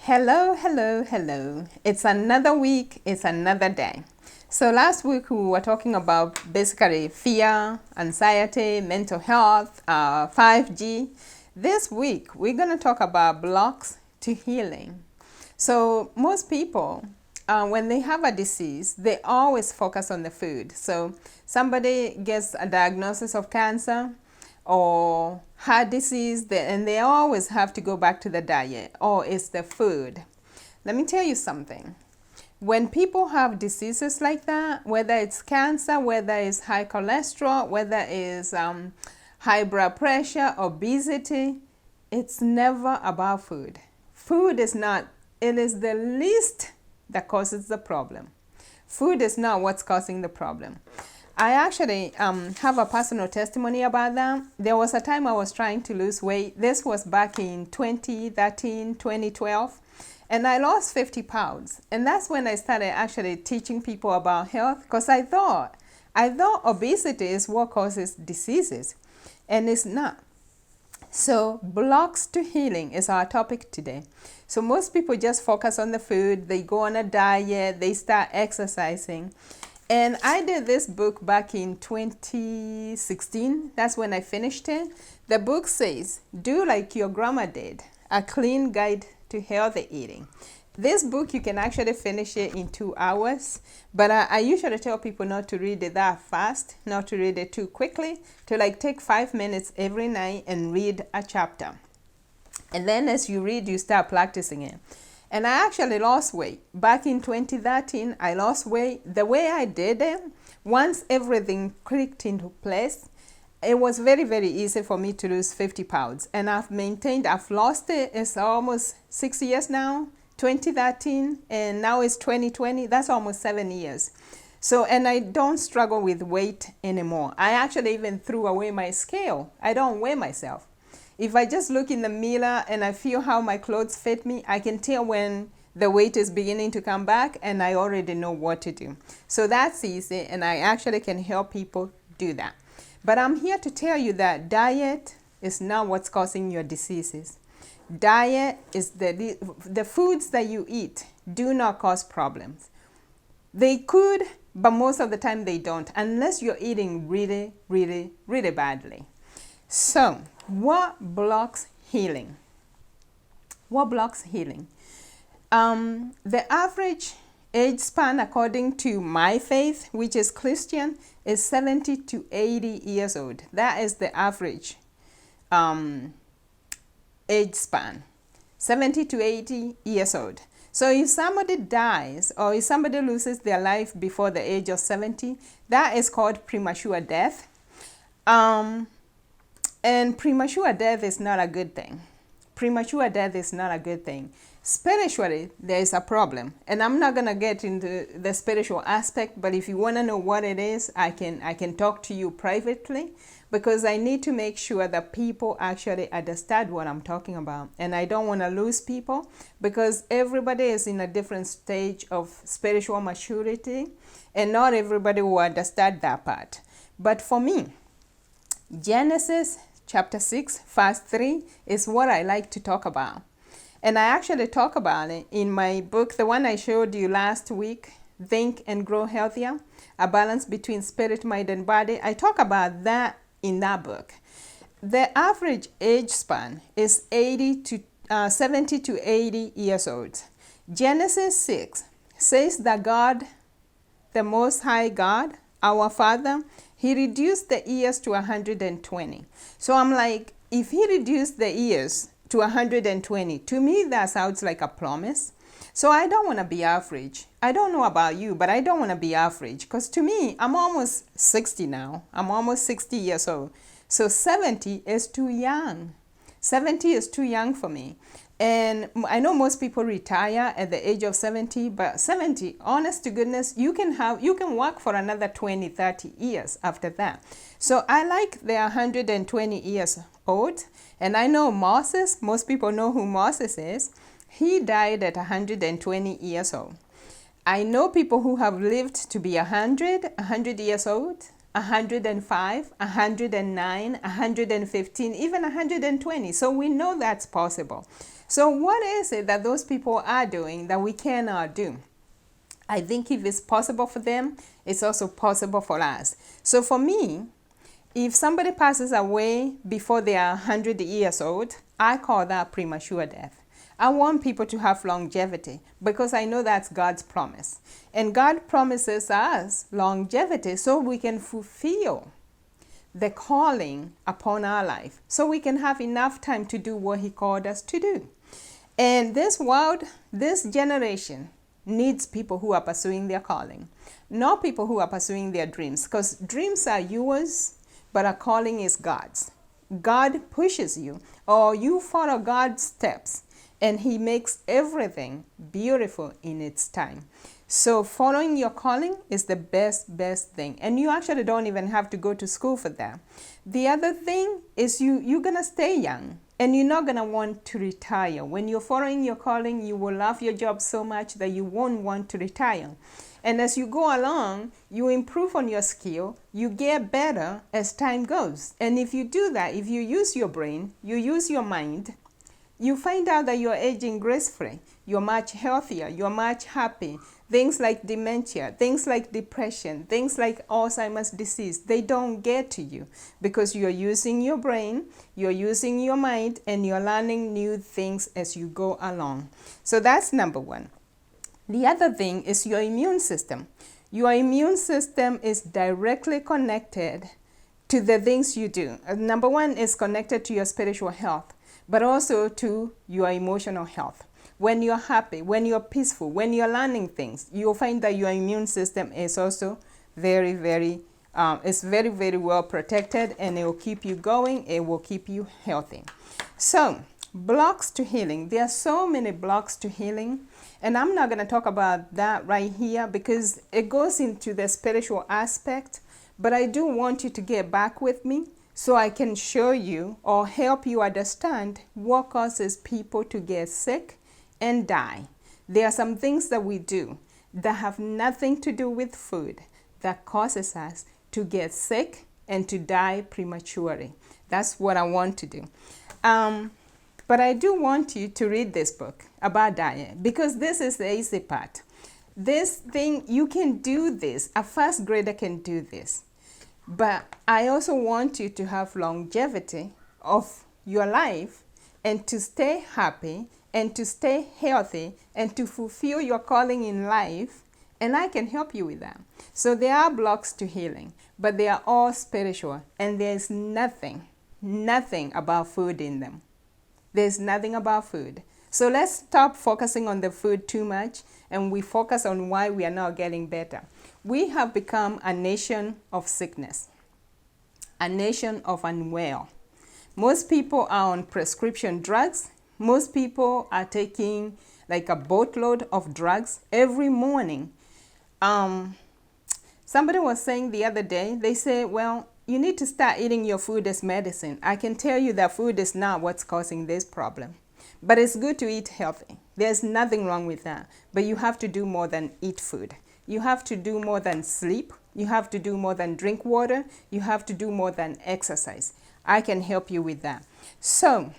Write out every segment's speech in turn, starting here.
Hello, hello, hello. It's another week, it's another day. So last week we were talking about basically fear, anxiety, mental health, 5G. This week we're going to talk about blocks to healing. So most people, when they have a disease, they always focus on the food. So somebody gets a diagnosis of cancer or heart disease, and they always have to go back to the diet or it's the food. Let me tell you something. When people have diseases like that, whether it's cancer, whether it's high cholesterol, whether it's high blood pressure, obesity, it's never about food. Food is not, it is the least that causes the problem. Food is not what's causing the problem. I actually have a personal testimony about that. There was a time I was trying to lose weight. This was back in 2013, 2012. And I lost 50 pounds. And that's when I started actually teaching people about health, because I thought obesity is what causes diseases. And it's not. So blocks to healing is our topic today. So most people just focus on the food. They go on a diet. They start exercising. And I did this book back in 2016. That's when I finished it. The book says, do like your grandma did, a clean guide to healthy eating. This book, you can actually finish it in 2 hours. But I usually tell people not to read it that fast, not to read it too quickly, to like take 5 minutes every night and read a chapter. And then as you read, you start practicing it. And I actually lost weight. Back in 2013, I lost weight. The way I did it, once everything clicked into place, it was very, very easy for me to lose 50 pounds. And I've lost it. It's almost 6 years now, 2013, and now it's 2020. That's almost 7 years. So, and I don't struggle with weight anymore. I actually even threw away my scale. I don't weigh myself. If I just look in the mirror and I feel how my clothes fit me, I can tell when the weight is beginning to come back, and I already know what to do. So that's easy, and I actually can help people do that. But I'm here to tell you that diet is not what's causing your diseases. Diet is the foods that you eat do not cause problems. They could, but most of the time they don't, unless you're eating really, really, really badly. So, what blocks healing? What blocks healing? The average age span, according to my faith, which is Christian, is 70 to 80 years old. That is the average age span, 70 to 80 years old. So if somebody dies or if somebody loses their life before the age of 70, that is called premature death. And premature death is not a good thing. Premature death is not a good thing. Spiritually, there is a problem. And I'm not going to get into the spiritual aspect, but if you want to know what it is, I can talk to you privately, because I need to make sure that people actually understand what I'm talking about. And I don't want to lose people, because everybody is in a different stage of spiritual maturity, and not everybody will understand that part. But for me, Genesis chapter 6, verse 3 is what I like to talk about. And I actually talk about it in my book, the one I showed you last week, Think and Grow Healthier, A Balance Between Spirit, Mind, and Body. I talk about that in that book. The average age span is 70 to 80 years old. Genesis 6 says that God, the Most High God, our Father, He reduced the years to 120. So I'm like, if He reduced the years to 120, to me that sounds like a promise. So I don't want to be average. I don't know about you, but I don't want to be average, because to me, I'm almost 60 now. I'm almost 60 years old. So 70 is too young. 70 is too young for me. And I know most people retire at the age of 70, but 70, honest to goodness, you can work for another 20, 30 years after that. So I like the 120 years old. And I know Moses, most people know who Moses is. He died at 120 years old. I know people who have lived to be 100 years old, 105, 109, 115, even 120. So we know that's possible. So what is it that those people are doing that we cannot do? I think if it's possible for them, it's also possible for us. So for me, if somebody passes away before they are 100 years old, I call that premature death. I want people to have longevity because I know that's God's promise. And God promises us longevity so we can fulfill the calling upon our life, so we can have enough time to do what He called us to do. And this world, this generation, needs people who are pursuing their calling, not people who are pursuing their dreams, because dreams are yours, but a calling is God's. God pushes you, or you follow God's steps, and He makes everything beautiful in its time. So following your calling is the best thing. And you actually don't even have to go to school for that. The other thing is you're going to stay young. And you're not going to want to retire. When you're following your calling, you will love your job so much that you won't want to retire. And as you go along, you improve on your skill. You get better as time goes. And if you do that, if you use your brain, you use your mind, you find out that you're aging gracefully. You're much healthier. You're much happy. Things like dementia, things like depression, things like Alzheimer's disease, they don't get to you because you're using your brain, you're using your mind, and you're learning new things as you go along. So that's number one. The other thing is your immune system. Your immune system is directly connected to the things you do. Number one is connected to your spiritual health, but also to your emotional health. When you're happy, when you're peaceful, when you're learning things, you'll find that your immune system is also very well protected, and it will keep you going. It will keep you healthy. So, blocks to healing. There are so many blocks to healing, and I'm not going to talk about that right here because it goes into the spiritual aspect, but I do want you to get back with me so I can show you or help you understand what causes people to get sick and die. There are some things that we do that have nothing to do with food that causes us to get sick and to die prematurely. That's what I want to do. But I do want you to read this book about diet because this is the easy part. This thing, you can do this. A first grader can do this. But I also want you to have longevity of your life and to stay happy and to stay healthy and to fulfill your calling in life, and I can help you with that. So there are blocks to healing, but they are all spiritual, and there's nothing about food in them. There's nothing about food. So let's stop focusing on the food too much, and we focus on why we are not getting better. We have become a nation of sickness, a nation of unwell. Most people are on prescription drugs. Most people are taking like a boatload of drugs every morning. Somebody was saying the other day, they say, well, you need to start eating your food as medicine. I can tell you that food is not what's causing this problem. But it's good to eat healthy. There's nothing wrong with that. But you have to do more than eat food. You have to do more than sleep. You have to do more than drink water. You have to do more than exercise. I can help you with that. So,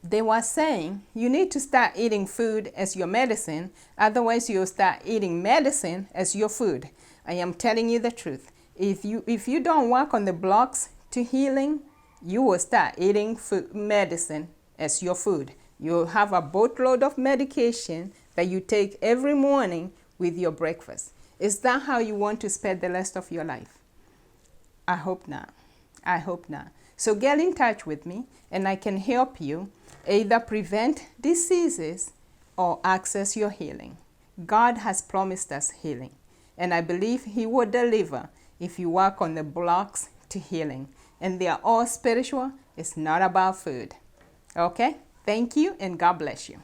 they were saying you need to start eating food as your medicine, otherwise you'll start eating medicine as your food. I am telling you the truth. If you don't work on the blocks to healing, you will start eating food, medicine as your food. You'll have a boatload of medication that you take every morning with your breakfast. Is that how you want to spend the rest of your life? I hope not. I hope not. So get in touch with me and I can help you either prevent diseases or access your healing. God has promised us healing, and I believe He will deliver if you work on the blocks to healing. And they are all spiritual. It's not about food. Okay? Thank you, and God bless you.